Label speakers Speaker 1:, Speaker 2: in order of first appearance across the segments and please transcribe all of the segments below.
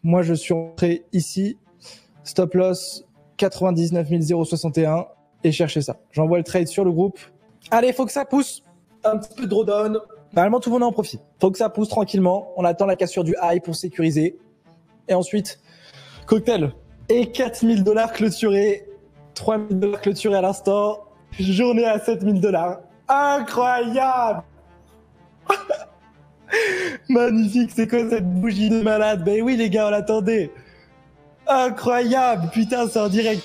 Speaker 1: Moi, je suis rentré ici, stop loss 99 061 et cherchez ça. J'envoie le trade sur le groupe. Allez, faut que ça pousse. Un petit peu de drawdown. Normalement, tout le monde est en profit. Faut que ça pousse tranquillement. On attend la cassure du high pour sécuriser. Et ensuite, cocktail. Et 4 000 $ clôturés. 3 000 $ clôturés à l'instant. Journée à 7 000 $. Incroyable. Magnifique, c'est quoi cette bougie de malade? Ben oui les gars, on l'attendait. Incroyable, putain, c'est en direct.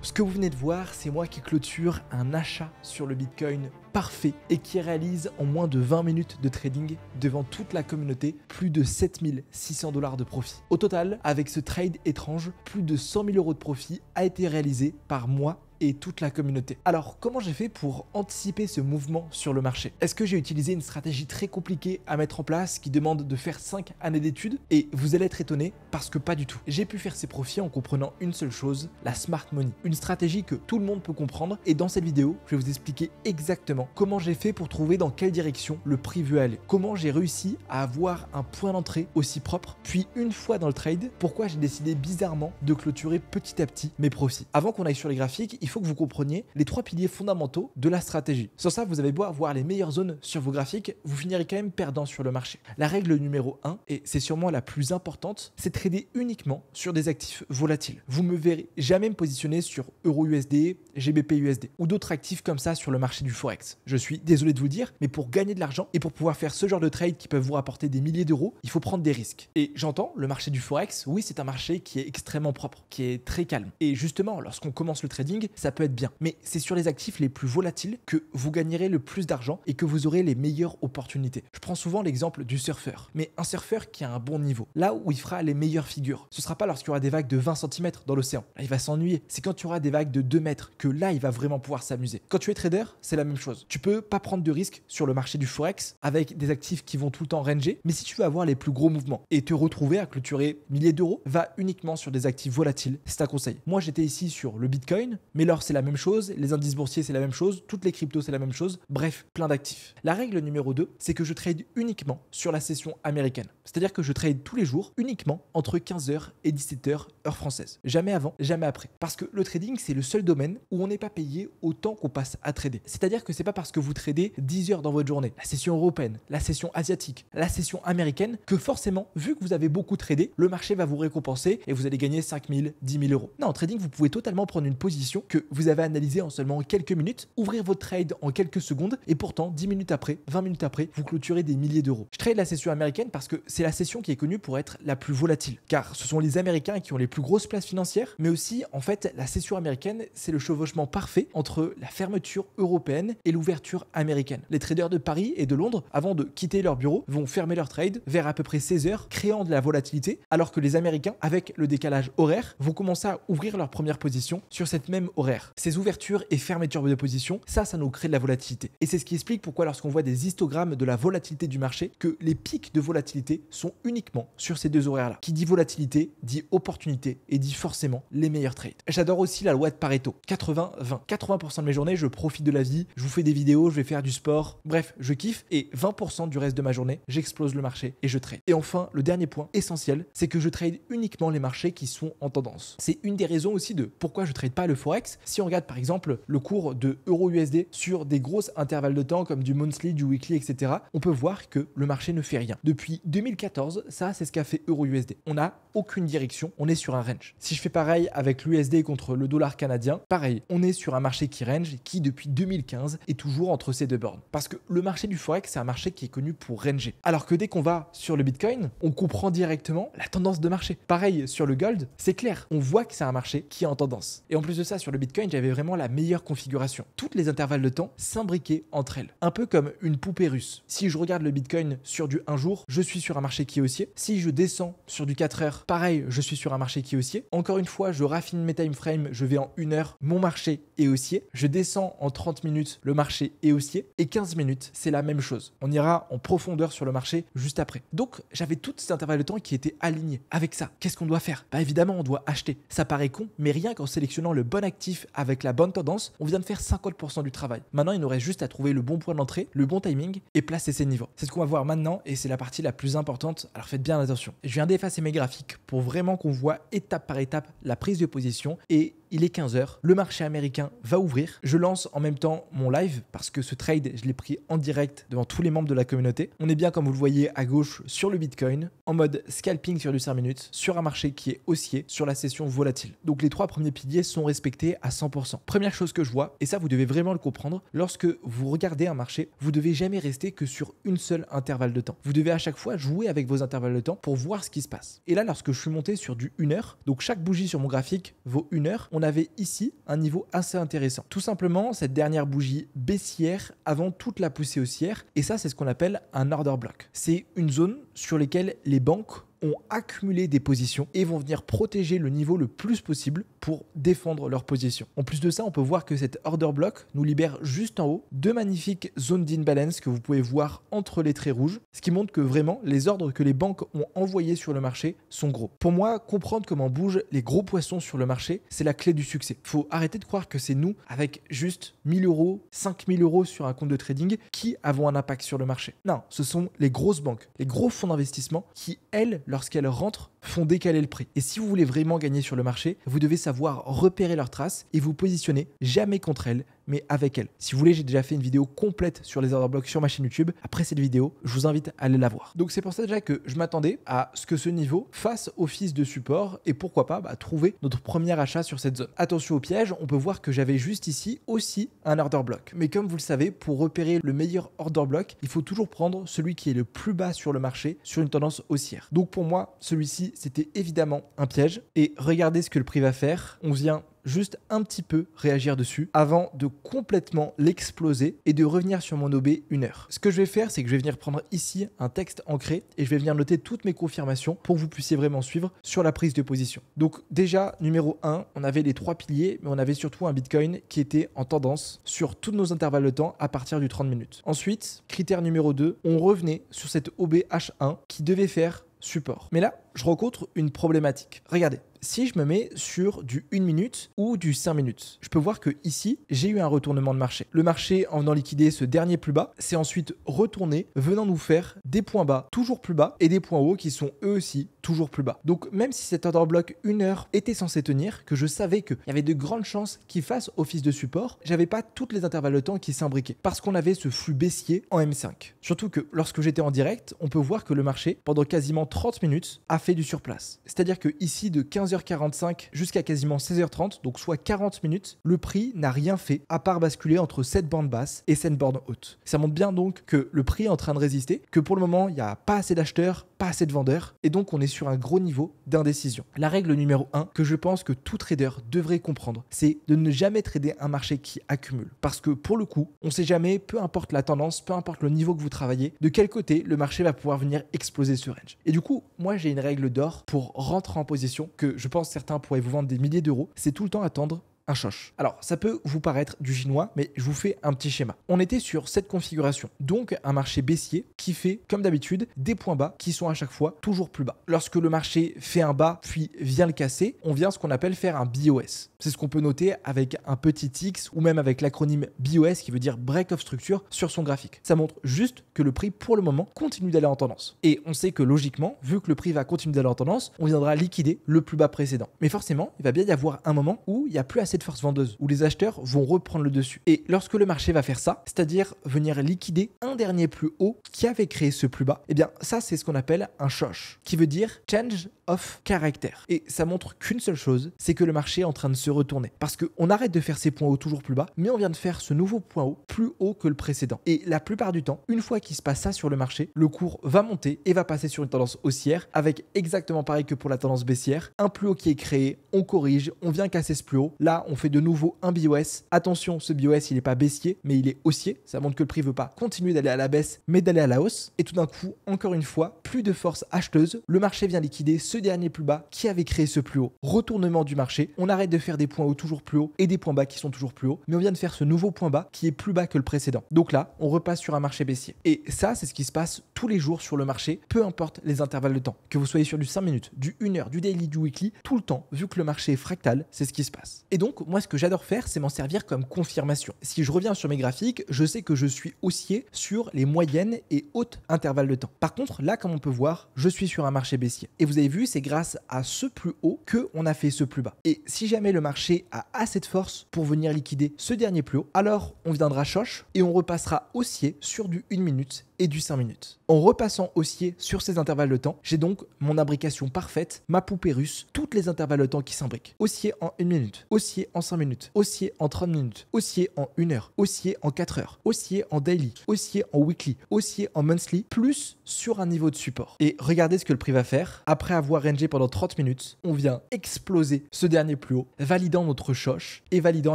Speaker 2: Ce que vous venez de voir, c'est moi qui clôture un achat sur le Bitcoin parfait et qui réalise en moins de 20 minutes de trading devant toute la communauté plus de 7 600 $ de profit. Au total, avec ce trade étrange, plus de 100 000 € de profit a été réalisé par moi et toute la communauté. Alors, comment j'ai fait pour anticiper ce mouvement sur le marché? Est-ce que j'ai utilisé une stratégie très compliquée à mettre en place qui demande de faire 5 années d'études? Et vous allez être étonné parce que pas du tout. J'ai pu faire ces profits en comprenant une seule chose, la smart money. Une stratégie que tout le monde peut comprendre et dans cette vidéo, je vais vous expliquer exactement comment j'ai fait pour trouver dans quelle direction le prix veut aller. Comment j'ai réussi à avoir un point d'entrée aussi propre. Puis une fois dans le trade, pourquoi j'ai décidé bizarrement de clôturer petit à petit mes profits. Avant qu'on aille sur les graphiques, il faut que vous compreniez les 3 piliers fondamentaux de la stratégie. Sans ça, vous avez beau avoir les meilleures zones sur vos graphiques, vous finirez quand même perdant sur le marché. La règle numéro 1, et c'est sûrement la plus importante, c'est trader uniquement sur des actifs volatiles. Vous me verrez jamais me positionner sur EURUSD, GBP/USD ou d'autres actifs comme ça sur le marché du Forex. Je suis désolé de vous le dire, mais pour gagner de l'argent et pour pouvoir faire ce genre de trade qui peuvent vous rapporter des milliers d'euros, il faut prendre des risques. Et j'entends, le marché du Forex, oui, c'est un marché qui est extrêmement propre, qui est très calme. Et justement, lorsqu'on commence le trading, ça peut être bien. Mais c'est sur les actifs les plus volatiles que vous gagnerez le plus d'argent et que vous aurez les meilleures opportunités. Je prends souvent l'exemple du surfeur, mais un surfeur qui a un bon niveau, là où il fera les meilleures figures. Ce ne sera pas lorsqu'il y aura des vagues de 20 cm dans l'océan. Là, il va s'ennuyer. C'est quand il y aura des vagues de 2 mètres que là, il va vraiment pouvoir s'amuser. Quand tu es trader, c'est la même chose. Tu peux pas prendre de risques sur le marché du Forex avec des actifs qui vont tout le temps ranger, mais si tu veux avoir les plus gros mouvements et te retrouver à clôturer milliers d'euros, va uniquement sur des actifs volatiles. C'est un conseil. Moi, j'étais ici sur le Bitcoin, mais l'or, c'est la même chose, les indices boursiers c'est la même chose, toutes les cryptos c'est la même chose, bref, plein d'actifs. La règle numéro 2, c'est que je trade uniquement sur la session américaine. C'est-à-dire que je trade tous les jours uniquement entre 15h et 17h heure française. Jamais avant, jamais après. Parce que le trading c'est le seul domaine où on n'est pas payé autant qu'on passe à trader. C'est-à-dire que c'est pas parce que vous tradez 10 heures dans votre journée, la session européenne, la session asiatique, la session américaine, que forcément, vu que vous avez beaucoup tradé, le marché va vous récompenser et vous allez gagner 5 000, 10 000 euros. Non, en trading, vous pouvez totalement prendre une position que vous avez analysée en seulement quelques minutes, ouvrir votre trade en quelques secondes et pourtant 10 minutes après, 20 minutes après, vous clôturez des milliers d'euros. Je trade la session américaine parce que c'est la session qui est connue pour être la plus volatile, car ce sont les Américains qui ont les plus grosses places financières, mais aussi en fait la session américaine c'est le chevauchement parfait entre la fermeture européenne et l'ouverture américaine. Les traders de Paris et de Londres, avant de quitter leur bureau, vont fermer leur trade vers à peu près 16 heures, créant de la volatilité, alors que les Américains, avec le décalage horaire, vont commencer à ouvrir leur première position sur cette même horaire. Ces ouvertures et fermetures de position, ça nous crée de la volatilité. Et c'est ce qui explique pourquoi lorsqu'on voit des histogrammes de la volatilité du marché, que les pics de volatilité sont uniquement sur ces deux horaires-là. Qui dit volatilité, dit opportunité et dit forcément les meilleurs trades. J'adore aussi la loi de Pareto, 80-20. 80% de mes journées, je profite de la vie, je vous fais des vidéos, je vais faire du sport, bref, je kiffe, et 20% du reste de ma journée, j'explose le marché et je trade. Et enfin, le dernier point essentiel, c'est que je trade uniquement les marchés qui sont en tendance. C'est une des raisons aussi de pourquoi je trade pas le Forex. Si on regarde par exemple le cours de EURUSD sur des grosses intervalles de temps comme du monthly, du weekly, etc., on peut voir que le marché ne fait rien. Depuis 2014, ça c'est ce qu'a fait EURUSD. On n'a aucune direction, on est sur un range. Si je fais pareil avec l'USD contre le dollar canadien, pareil, on est sur un marché qui range, qui depuis 2015 est toujours entre ces deux bornes. Parce que le marché du Forex, c'est un marché qui est connu pour ranger. Alors que dès qu'on va sur le Bitcoin, on comprend directement la tendance de marché. Pareil sur le gold, c'est clair, on voit que c'est un marché qui est en tendance. Et en plus de ça, sur le Bitcoin, j'avais vraiment la meilleure configuration. Toutes les intervalles de temps s'imbriquaient entre elles. Un peu comme une poupée russe. Si je regarde le Bitcoin sur du 1 jour, je suis sur un marché qui est haussier. Si je descends sur du 4 heures, pareil, je suis sur un marché qui est haussier. Encore une fois, je raffine mes time frames, je vais en 1 heure, mon marché est haussier. Je descends en 30 minutes, le marché est haussier. Et 15 minutes, c'est la même chose. On ira en profondeur sur le marché juste après. Donc, j'avais toutes ces intervalles de temps qui étaient alignés. Avec ça, qu'est-ce qu'on doit faire? Bah évidemment, on doit acheter. Ça paraît con, mais rien qu'en sélectionnant le bon actif agressif avec la bonne tendance, on vient de faire 50% du travail. Maintenant, il nous reste juste à trouver le bon point d'entrée, le bon timing et placer ses niveaux. C'est ce qu'on va voir maintenant et c'est la partie la plus importante, alors faites bien attention. Je viens d'effacer mes graphiques pour vraiment qu'on voit étape par étape la prise de position et il est 15h, le marché américain va ouvrir. Je lance en même temps mon live parce que ce trade, je l'ai pris en direct devant tous les membres de la communauté. On est bien, comme vous le voyez à gauche, sur le Bitcoin, en mode scalping sur du 5 minutes, sur un marché qui est haussier sur la session volatile. Donc les 3 premiers piliers sont respectés à 100%. Première chose que je vois, et ça vous devez vraiment le comprendre, lorsque vous regardez un marché, vous devez jamais rester que sur une seule intervalle de temps. Vous devez à chaque fois jouer avec vos intervalles de temps pour voir ce qui se passe. Et là, lorsque je suis monté sur du 1 heure, donc chaque bougie sur mon graphique vaut 1 heure, on avait ici un niveau assez intéressant. Tout simplement, cette dernière bougie baissière avant toute la poussée haussière, et ça, c'est ce qu'on appelle un order block. C'est une zone sur laquelle les banques ont accumulé des positions et vont venir protéger le niveau le plus possible pour défendre leur position. En plus de ça, on peut voir que cet order block nous libère juste en haut deux magnifiques zones d'imbalance que vous pouvez voir entre les traits rouges, ce qui montre que vraiment les ordres que les banques ont envoyés sur le marché sont gros. Pour moi, comprendre comment bougent les gros poissons sur le marché, c'est la clé du succès. Faut arrêter de croire que c'est nous, avec juste 1000 euros, 5000 euros sur un compte de trading, qui avons un impact sur le marché. Non, ce sont les grosses banques, les gros fonds d'investissement qui, elles, lorsqu'elles rentrent, font décaler le prix. Et si vous voulez vraiment gagner sur le marché, vous devez savoir repérer leurs traces et vous positionner jamais contre elles, mais avec elles. Si vous voulez, j'ai déjà fait une vidéo complète sur les order blocks sur ma chaîne YouTube. Après cette vidéo, je vous invite à aller la voir. Donc c'est pour ça déjà que je m'attendais à ce que ce niveau fasse office de support et pourquoi pas trouver notre premier achat sur cette zone. Attention au piège, on peut voir que j'avais juste ici aussi un order block. Mais comme vous le savez, pour repérer le meilleur order block, il faut toujours prendre celui qui est le plus bas sur le marché sur une tendance haussière. Donc pour moi, celui-ci, c'était évidemment un piège. Et regardez ce que le prix va faire. On vient juste un petit peu réagir dessus avant de complètement l'exploser et de revenir sur mon OB 1 heure. Ce que je vais faire, c'est que je vais venir prendre ici un texte ancré et je vais venir noter toutes mes confirmations pour que vous puissiez vraiment suivre sur la prise de position. Donc déjà, numéro 1, on avait les 3 piliers, mais on avait surtout un Bitcoin qui était en tendance sur tous nos intervalles de temps à partir du 30 minutes. Ensuite, critère numéro 2, on revenait sur cette OBH1 qui devait faire support. Mais là, je rencontre une problématique. Regardez, si je me mets sur du 1 minute ou du 5 minutes, je peux voir que ici, j'ai eu un retournement de marché. Le marché, en venant liquider ce dernier plus bas, c'est ensuite retourné, venant nous faire des points bas toujours plus bas et des points hauts qui sont eux aussi toujours plus bas. Donc même si cet order block 1 heure était censé tenir, que je savais qu'il y avait de grandes chances qu'il fasse office de support, j'avais pas toutes les intervalles de temps qui s'imbriquaient parce qu'on avait ce flux baissier en M5. Surtout que lorsque j'étais en direct, on peut voir que le marché, pendant quasiment 30 minutes, a fait du surplace. C'est-à-dire que ici, de 15h45 jusqu'à quasiment 16h30, donc soit 40 minutes, le prix n'a rien fait à part basculer entre cette bande basse et cette bande haute. Ça montre bien donc que le prix est en train de résister, que pour le moment, il n'y a pas assez d'acheteurs, pas assez de vendeurs, et donc on est sur un gros niveau d'indécision. La règle numéro 1 que je pense que tout trader devrait comprendre, c'est de ne jamais trader un marché qui accumule. Parce que pour le coup, on ne sait jamais, peu importe la tendance, peu importe le niveau que vous travaillez, de quel côté le marché va pouvoir venir exploser ce range. Et du coup, moi j'ai une règle d'or pour rentrer en position que je pense certains pourraient vous vendre des milliers d'euros, c'est tout le temps attendre un choche. Alors, ça peut vous paraître du chinois, mais je vous fais un petit schéma. On était sur cette configuration, donc un marché baissier qui fait, comme d'habitude, des points bas qui sont à chaque fois toujours plus bas. Lorsque le marché fait un bas, puis vient le casser, on vient ce qu'on appelle faire un BOS. C'est ce qu'on peut noter avec un petit X ou même avec l'acronyme BOS qui veut dire Break of Structure sur son graphique. Ça montre juste que le prix, pour le moment, continue d'aller en tendance. Et on sait que logiquement, vu que le prix va continuer d'aller en tendance, on viendra liquider le plus bas précédent. Mais forcément, il va bien y avoir un moment où il n'y a plus assez de force vendeuse, où les acheteurs vont reprendre le dessus. Et lorsque le marché va faire ça, c'est-à-dire venir liquider un dernier plus haut qui avait créé ce plus bas, eh bien ça c'est ce qu'on appelle un shosh, qui veut dire change of character. Et ça montre qu'une seule chose, c'est que le marché est en train de se retourner. Parce qu'on arrête de faire ces points hauts toujours plus bas, mais on vient de faire ce nouveau point haut plus haut que le précédent. Et la plupart du temps, une fois qu'il se passe ça sur le marché, le cours va monter et va passer sur une tendance haussière avec exactement pareil que pour la tendance baissière. Un plus haut qui est créé, on corrige, on vient casser ce plus haut. Là, on fait de nouveau un BOS. Attention, ce BOS, il n'est pas baissier, mais il est haussier. Ça montre que le prix ne veut pas continuer d'aller à la baisse, mais d'aller à la hausse. Et tout d'un coup, encore une fois, plus de force acheteuse. Le marché vient liquider ce dernier plus bas qui avait créé ce plus haut. Retournement du marché. On arrête de faire des points hauts toujours plus hauts et des points bas qui sont toujours plus hauts, mais on vient de faire ce nouveau point bas qui est plus bas que le précédent. Donc là, on repasse sur un marché baissier. Et ça, c'est ce qui se passe tous les jours sur le marché, peu importe les intervalles de temps. Que vous soyez sur du 5 minutes, du 1 heure, du daily, du weekly, tout le temps, vu que le marché est fractal, c'est ce qui se passe. Et donc, donc, moi, ce que j'adore faire, c'est m'en servir comme confirmation. Si je reviens sur mes graphiques, je sais que je suis haussier sur les moyennes et hautes intervalles de temps. Par contre, là, comme on peut voir, je suis sur un marché baissier. Et vous avez vu, c'est grâce à ce plus haut qu'on a fait ce plus bas. Et si jamais le marché a assez de force pour venir liquider ce dernier plus haut, alors on viendra choche et on repassera haussier sur du 1 minute et du 5 minutes. En repassant haussier sur ces intervalles de temps, j'ai donc mon imbrication parfaite, ma poupée russe, toutes les intervalles de temps qui s'imbriquent. Haussier en 1 minute, haussier en 5 minutes, haussier en 30 minutes, haussier en 1 heure, haussier en 4 heures, haussier en daily, haussier en weekly, haussier en monthly, plus sur un niveau de support. Et regardez ce que le prix va faire. Après avoir rangé pendant 30 minutes, on vient exploser ce dernier plus haut, validant notre choche et validant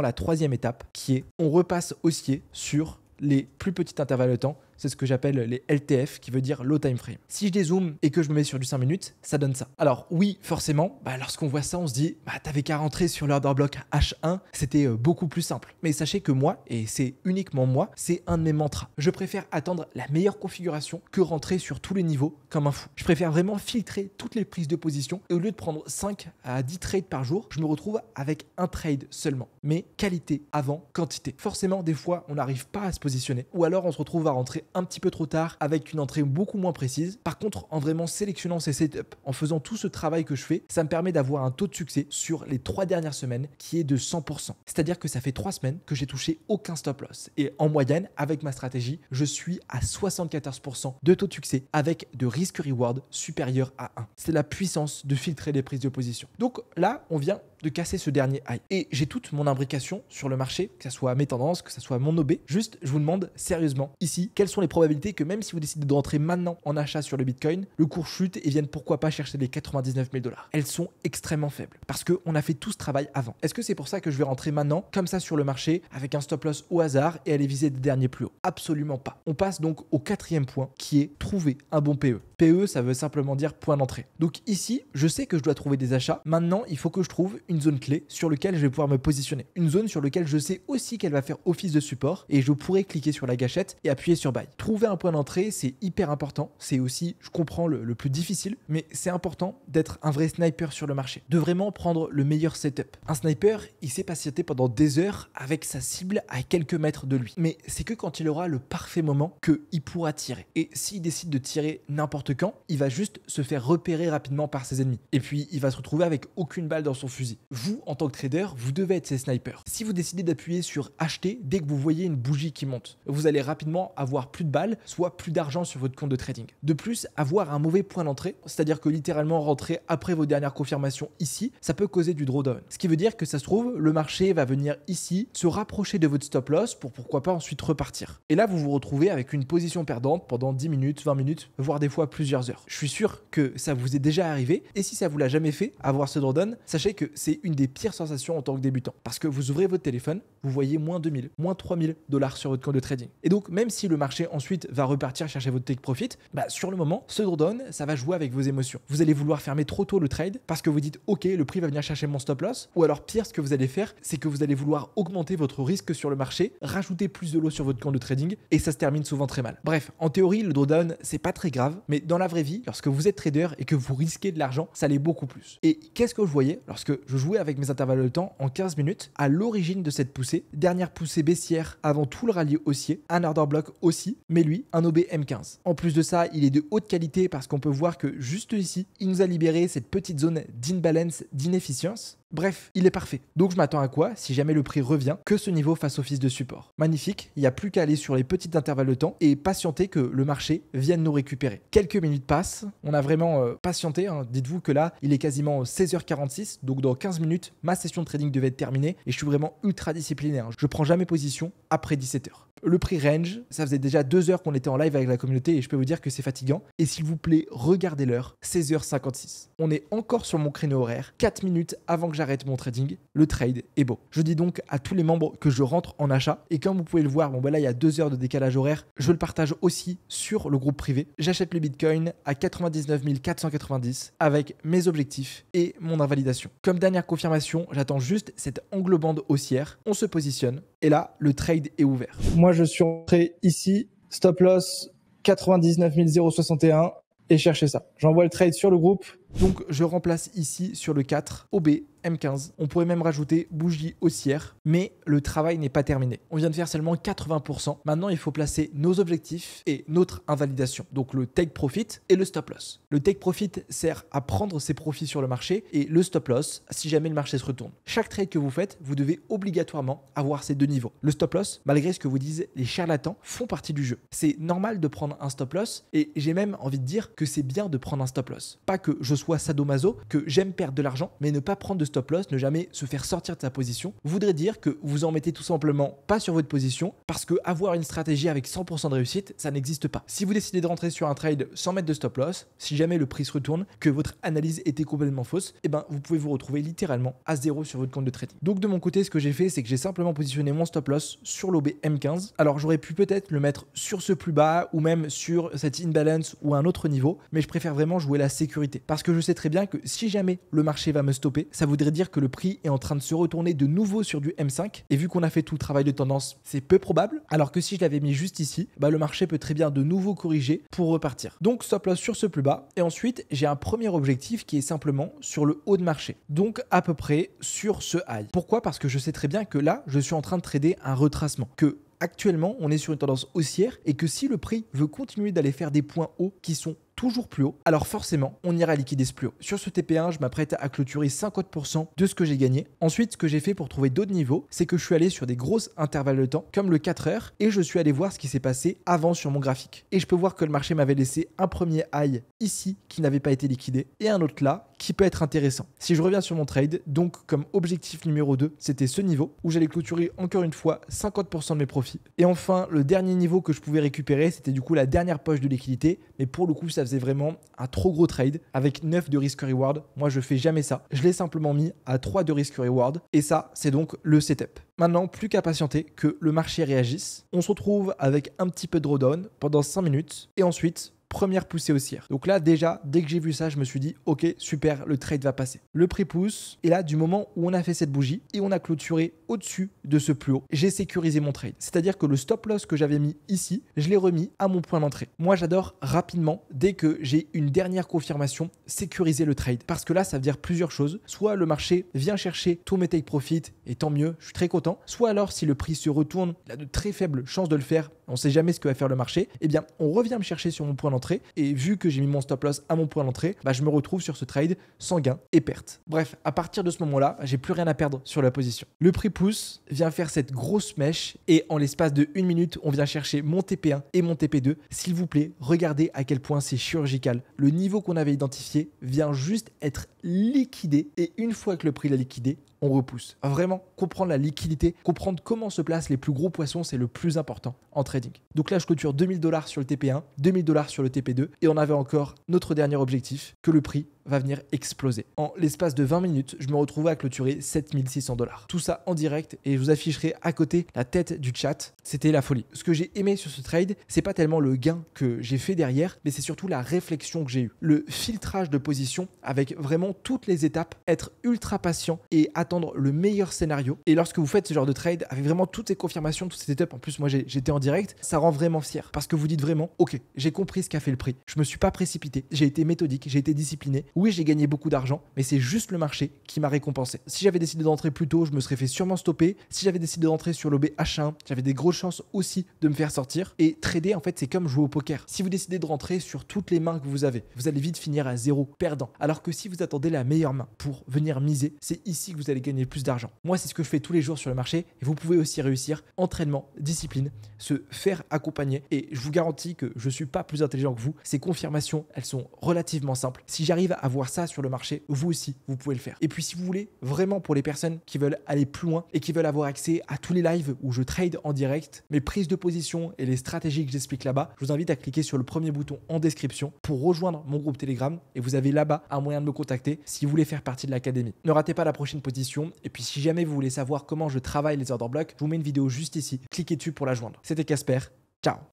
Speaker 2: la troisième étape qui est on repasse haussier sur les plus petits intervalles de temps. C'est ce que j'appelle les LTF, qui veut dire low time frame. Si je dézoome et que je me mets sur du 5 minutes, ça donne ça. Alors oui, forcément, lorsqu'on voit ça, on se dit t'avais qu'à rentrer sur l'order block H1, c'était beaucoup plus simple. Mais sachez que moi, et c'est uniquement moi, c'est un de mes mantras. Je préfère attendre la meilleure configuration que rentrer sur tous les niveaux comme un fou. Je préfère vraiment filtrer toutes les prises de position et au lieu de prendre 5 à 10 trades par jour, je me retrouve avec un trade seulement. Mais qualité avant quantité. Forcément, des fois, on n'arrive pas à se positionner ou alors on se retrouve à rentrer un petit peu trop tard avec une entrée beaucoup moins précise. Par contre, en vraiment sélectionnant ces setups, en faisant tout ce travail que je fais, ça me permet d'avoir un taux de succès sur les 3 dernières semaines qui est de 100%. C'est-à-dire que ça fait 3 semaines que j'ai touché aucun stop loss. Et en moyenne, avec ma stratégie, je suis à 74% de taux de succès avec de risk reward supérieur à 1. C'est la puissance de filtrer les prises de position. Donc là, on vient de casser ce dernier high. Et j'ai toute mon imbrication sur le marché, que ce soit mes tendances, que ce soit mon OB. Juste, je vous demande sérieusement ici, quelles sont les probabilités que même si vous décidez de rentrer maintenant en achat sur le Bitcoin, le cours chute et vienne pourquoi pas chercher les 99 000 $. Elles sont extrêmement faibles parce qu'on a fait tout ce travail avant. Est-ce que c'est pour ça que je vais rentrer maintenant comme ça sur le marché avec un stop loss au hasard et aller viser des derniers plus hauts? Absolument pas. On passe donc au 4e point qui est trouver un bon PE. PE, ça veut simplement dire point d'entrée. Donc ici, je sais que je dois trouver des achats. Maintenant, il faut que je trouve une zone clé sur laquelle je vais pouvoir me positionner. Une zone sur laquelle je sais aussi qu'elle va faire office de support et je pourrai cliquer sur la gâchette et appuyer sur buy. Trouver un point d'entrée, c'est hyper important. C'est aussi, je comprends, le plus difficile, mais c'est important d'être un vrai sniper sur le marché, de vraiment prendre le meilleur setup. Un sniper, il sait patienter pendant des heures avec sa cible à quelques mètres de lui. Mais c'est que quand il aura le parfait moment qu'il pourra tirer. Et s'il décide de tirer n'importe quand, il va juste se faire repérer rapidement par ses ennemis. Et puis, il va se retrouver avec aucune balle dans son fusil. Vous, en tant que trader, vous devez être ces snipers. Si vous décidez d'appuyer sur acheter dès que vous voyez une bougie qui monte, vous allez rapidement avoir plus de balles, soit plus d'argent sur votre compte de trading. De plus, avoir un mauvais point d'entrée, c'est-à-dire que littéralement rentrer après vos dernières confirmations ici, ça peut causer du drawdown. Ce qui veut dire que ça se trouve, le marché va venir ici, se rapprocher de votre stop loss pour pourquoi pas ensuite repartir. Et là, vous vous retrouvez avec une position perdante pendant 10 minutes, 20 minutes, voire des fois plusieurs heures. Je suis sûr que ça vous est déjà arrivé et si ça vous l'a jamais fait, avoir ce drawdown, sachez que c'est une des pires sensations en tant que débutant. Parce que vous ouvrez votre téléphone, vous voyez moins 2000, moins 3000 $ sur votre compte de trading. Et donc, même si le marché ensuite va repartir chercher votre take profit, sur le moment, ce drawdown, ça va jouer avec vos émotions. Vous allez vouloir fermer trop tôt le trade parce que vous dites, ok, le prix va venir chercher mon stop loss. Ou alors, pire, ce que vous allez faire, c'est que vous allez vouloir augmenter votre risque sur le marché, rajouter plus de lot sur votre compte de trading et ça se termine souvent très mal. Bref, en théorie, le drawdown, c'est pas très grave, mais dans la vraie vie, lorsque vous êtes trader et que vous risquez de l'argent, ça l'est beaucoup plus. Et qu'est-ce que je voyais lorsque je jouais avec mes intervalles de temps en 15 minutes à l'origine de cette poussée, dernière poussée baissière avant tout le rallye haussier, un order block aussi, mais lui, un OB M15. En plus de ça, il est de haute qualité parce qu'on peut voir que juste ici, il nous a libéré cette petite zone d'imbalance, d'inefficience. Bref, il est parfait. Donc je m'attends à quoi, si jamais le prix revient, que ce niveau fasse office de support. Magnifique, il n'y a plus qu'à aller sur les petits intervalles de temps et patienter que le marché vienne nous récupérer. Quelques minutes passent, on a vraiment patienté, dites-vous que là, il est quasiment 16h46, donc dans 15 minutes, ma session de trading devait être terminée et je suis vraiment ultra discipliné. Je prends jamais position après 17h. Le prix range, ça faisait déjà 2 heures qu'on était en live avec la communauté et je peux vous dire que c'est fatigant. Et s'il vous plaît, regardez l'heure, 16h56. On est encore sur mon créneau horaire, 4 minutes avant que j'arrête mon trading. Le trade est beau. Je dis donc à tous les membres que je rentre en achat et comme vous pouvez le voir, là il y a 2 heures de décalage horaire, je le partage aussi sur le groupe privé. J'achète le Bitcoin à 99 490 avec mes objectifs et mon invalidation. Comme dernière confirmation, j'attends juste cette englobande haussière. On se positionne et là, le trade est ouvert.
Speaker 1: Moi, je suis rentré ici, stop loss 99 061 et cherchez ça. J'envoie le trade sur le groupe.
Speaker 2: Donc, je remplace ici sur le 4 OB M15. On pourrait même rajouter bougie haussière, mais le travail n'est pas terminé. On vient de faire seulement 80%. Maintenant, il faut placer nos objectifs et notre invalidation. Donc le take profit et le stop loss. Le take profit sert à prendre ses profits sur le marché et le stop loss si jamais le marché se retourne. Chaque trade que vous faites, vous devez obligatoirement avoir ces deux niveaux. Le stop loss, malgré ce que vous disent les charlatans, font partie du jeu. C'est normal de prendre un stop loss et j'ai même envie de dire que c'est bien de prendre un stop loss. Pas que je sois sadomaso, que j'aime perdre de l'argent, mais ne pas prendre de stop loss, ne jamais se faire sortir de sa position, voudrait dire que vous en mettez tout simplement pas sur votre position parce que avoir une stratégie avec 100% de réussite, ça n'existe pas. Si vous décidez de rentrer sur un trade sans mettre de stop loss, si jamais le prix se retourne, que votre analyse était complètement fausse, eh ben vous pouvez vous retrouver littéralement à zéro sur votre compte de trading. Donc de mon côté, ce que j'ai fait, c'est que j'ai simplement positionné mon stop loss sur l'OB M15. Alors j'aurais pu peut-être le mettre sur ce plus bas ou même sur cette imbalance ou un autre niveau, mais je préfère vraiment jouer la sécurité parce que je sais très bien que si jamais le marché va me stopper, ça voudrait dire que le prix est en train de se retourner de nouveau sur du M5 et vu qu'on a fait tout le travail de tendance, c'est peu probable, alors que si je l'avais mis juste ici, bah le marché peut très bien de nouveau corriger pour repartir. Donc stop loss sur ce plus bas et ensuite j'ai un premier objectif qui est simplement sur le haut de marché, donc à peu près sur ce high. Pourquoi? Parce que je sais très bien que là je suis en train de trader un retracement, que actuellement on est sur une tendance haussière et que si le prix veut continuer d'aller faire des points hauts qui sont toujours plus haut, alors forcément, on ira liquider ce plus haut. Sur ce TP1, je m'apprête à clôturer 50% de ce que j'ai gagné. Ensuite, ce que j'ai fait pour trouver d'autres niveaux, c'est que je suis allé sur des grosses intervalles de temps, comme le 4 heures, et je suis allé voir ce qui s'est passé avant sur mon graphique. Et je peux voir que le marché m'avait laissé un premier high ici qui n'avait pas été liquidé, et un autre là qui peut être intéressant. Si je reviens sur mon trade, donc comme objectif numéro 2, c'était ce niveau, où j'allais clôturer encore une fois 50% de mes profits. Et enfin, le dernier niveau que je pouvais récupérer, c'était du coup la dernière poche de liquidité, mais pour le coup, ça faisait vraiment un trop gros trade avec 9 de risk reward. Moi, je fais jamais ça. Je l'ai simplement mis à 3 de risk reward et ça, c'est donc le setup. Maintenant, plus qu'à patienter que le marché réagisse. On se retrouve avec un petit peu de drawdown pendant 5 minutes et ensuite première poussée haussière. Donc là, déjà, dès que j'ai vu ça, je me suis dit, ok, super, le trade va passer. Le prix pousse. Et là, du moment où on a fait cette bougie et on a clôturé au-dessus de ce plus haut, j'ai sécurisé mon trade. C'est-à-dire que le stop loss que j'avais mis ici, je l'ai remis à mon point d'entrée. Moi, j'adore rapidement, dès que j'ai une dernière confirmation, sécuriser le trade. Parce que là, ça veut dire plusieurs choses. Soit le marché vient chercher tous mes take profit et tant mieux, je suis très content. Soit alors, si le prix se retourne, il a de très faibles chances de le faire. On ne sait jamais ce que va faire le marché. Eh bien, on revient me chercher sur mon point d'entrée. Et vu que j'ai mis mon stop loss à mon point d'entrée, bah, je me retrouve sur ce trade sans gain et perte. Bref, à partir de ce moment-là, j'ai plus rien à perdre sur la position. Le prix pousse, vient faire cette grosse mèche et en l'espace de 1 minute, on vient chercher mon TP1 et mon TP2. S'il vous plaît, regardez à quel point c'est chirurgical. Le niveau qu'on avait identifié vient juste être liquidé et une fois que le prix l'a liquidé, on repousse. Vraiment, comprendre la liquidité, comprendre comment se placent les plus gros poissons, c'est le plus important en trading. Donc là, je clôture 2000 $ sur le TP1, 2000 $ sur le TP2 et on avait encore notre dernier objectif, que le prix va venir exploser. En l'espace de 20 minutes, je me retrouve à clôturer 7600 $. Tout ça en direct et je vous afficherai à côté la tête du chat. C'était la folie. Ce que j'ai aimé sur ce trade, c'est pas tellement le gain que j'ai fait derrière, mais c'est surtout la réflexion que j'ai eue. Le filtrage de position avec vraiment toutes les étapes, être ultra patient et attendre le meilleur scénario. Et lorsque vous faites ce genre de trade avec vraiment toutes ces confirmations, toutes ces étapes, en plus moi j'étais en direct, ça rend vraiment fier parce que vous dites vraiment, ok, j'ai compris ce qu'a fait le prix. Je me suis pas précipité, j'ai été méthodique, j'ai été discipliné. Oui, j'ai gagné beaucoup d'argent, mais c'est juste le marché qui m'a récompensé. Si j'avais décidé d'entrer plus tôt, je me serais fait sûrement stopper. Si j'avais décidé d'entrer sur l'OB H1, j'avais des grosses chances aussi de me faire sortir. Et trader, en fait, c'est comme jouer au poker. Si vous décidez de rentrer sur toutes les mains que vous avez, vous allez vite finir à zéro, perdant. Alors que si vous attendez la meilleure main pour venir miser, c'est ici que vous allez gagner plus d'argent. Moi, c'est ce que je fais tous les jours sur le marché et vous pouvez aussi réussir. Entraînement, discipline, se faire accompagner. Et je vous garantis que je ne suis pas plus intelligent que vous. Ces confirmations, elles sont relativement simples. Si j'arrive à voir ça sur le marché, vous aussi, vous pouvez le faire. Et puis si vous voulez, vraiment pour les personnes qui veulent aller plus loin et qui veulent avoir accès à tous les lives où je trade en direct, mes prises de position et les stratégies que j'explique là-bas, je vous invite à cliquer sur le premier bouton en description pour rejoindre mon groupe Telegram et vous avez là-bas un moyen de me contacter si vous voulez faire partie de l'académie. Ne ratez pas la prochaine position et puis si jamais vous voulez savoir comment je travaille les order blocks, je vous mets une vidéo juste ici. Cliquez dessus pour la joindre. C'était Casper. Ciao.